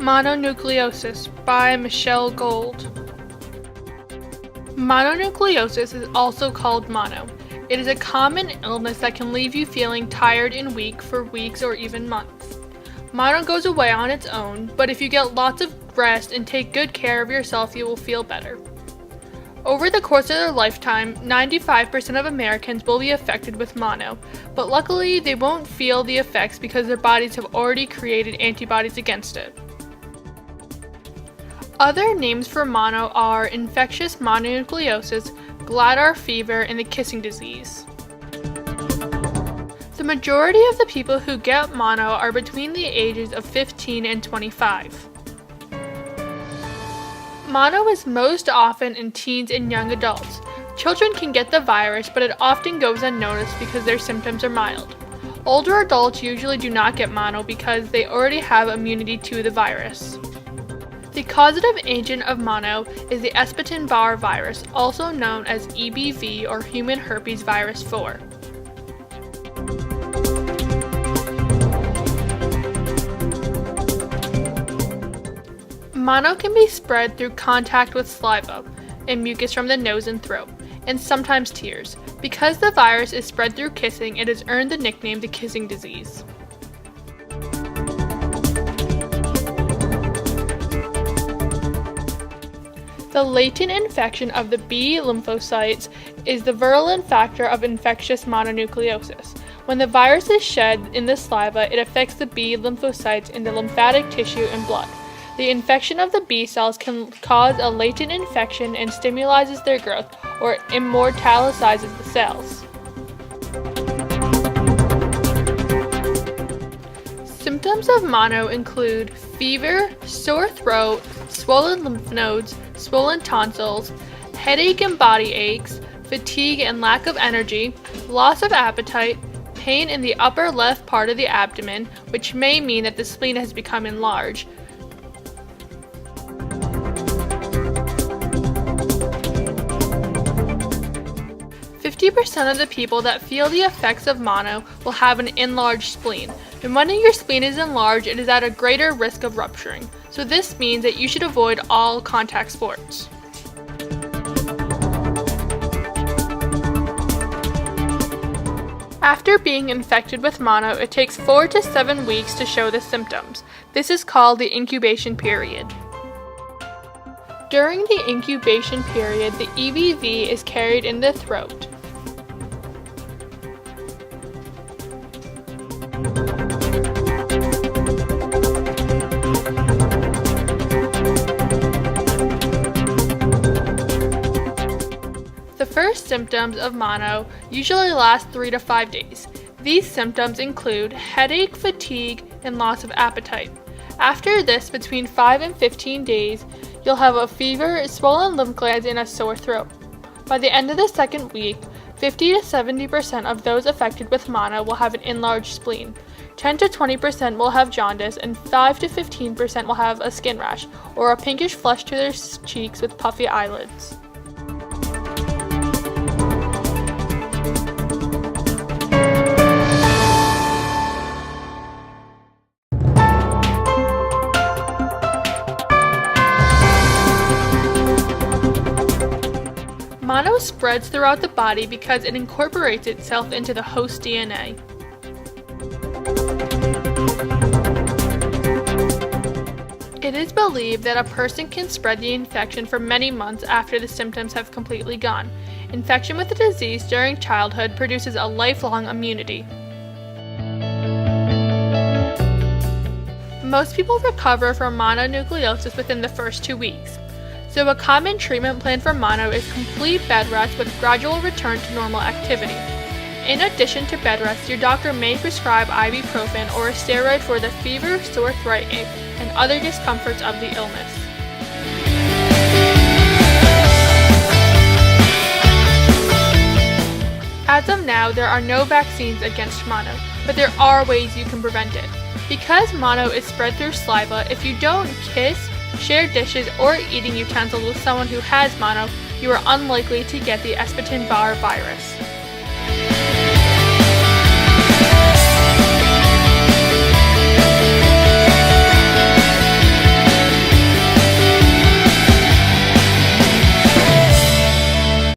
Mononucleosis by Michelle Gold. Mononucleosis is also called mono. It is a common illness that can leave you feeling tired and weak for weeks or even months. Mono goes away on its own, but if you get lots of rest and take good care of yourself, you will feel better. Over the course of their lifetime, 95% of Americans will be affected with mono, but luckily they won't feel the effects because their bodies have already created antibodies against it. Other names for mono are infectious mononucleosis, Gladar fever, and the kissing disease. The majority of the people who get mono are between the ages of 15 and 25. Mono is most often in teens and young adults. Children can get the virus, but it often goes unnoticed because their symptoms are mild. Older adults usually do not get mono because they already have immunity to the virus. The causative agent of mono is the Epstein-Barr virus, also known as EBV or human herpes virus 4. Mono can be spread through contact with saliva and mucus from the nose and throat, and sometimes tears. Because the virus is spread through kissing, it has earned the nickname the kissing disease. The latent infection of the B lymphocytes is the virulent factor of infectious mononucleosis. When the virus is shed in the saliva, it affects the B lymphocytes in the lymphatic tissue and blood. The infection of the B cells can cause a latent infection and stimulates their growth or immortalizes the cells. Symptoms of mono include fever, sore throat, swollen lymph nodes, swollen tonsils, headache and body aches, fatigue and lack of energy, loss of appetite, pain in the upper left part of the abdomen, which may mean that the spleen has become enlarged. 50% of the people that feel the effects of mono will have an enlarged spleen. And when your spleen is enlarged, it is at a greater risk of rupturing. So this means that you should avoid all contact sports. After being infected with mono, it takes 4 to 7 weeks to show the symptoms. This is called the incubation period. During the incubation period, the EBV is carried in the throat. The first symptoms of mono usually last 3 to 5 days. These symptoms include headache, fatigue, and loss of appetite. After this, between 5 and 15 days, you'll have a fever, swollen lymph glands, and a sore throat. By the end of the second week, 50 to 70% of those affected with mono will have an enlarged spleen. 10 to 20% will have jaundice, and 5 to 15% will have a skin rash, or a pinkish flush to their cheeks with puffy eyelids. Mono spreads throughout the body because it incorporates itself into the host DNA. It is believed that a person can spread the infection for many months after the symptoms have completely gone. Infection with the disease during childhood produces a lifelong immunity. Most people recover from mononucleosis within the first 2 weeks. So a common treatment plan for mono is complete bed rest with gradual return to normal activity. In addition to bed rest, your doctor may prescribe ibuprofen or a steroid for the fever, sore throat, and other discomforts of the illness. As of now, there are no vaccines against mono, but there are ways you can prevent it. Because mono is spread through saliva, if you don't kiss, share dishes, or eating utensils with someone who has mono, you are unlikely to get the Epstein-Barr virus.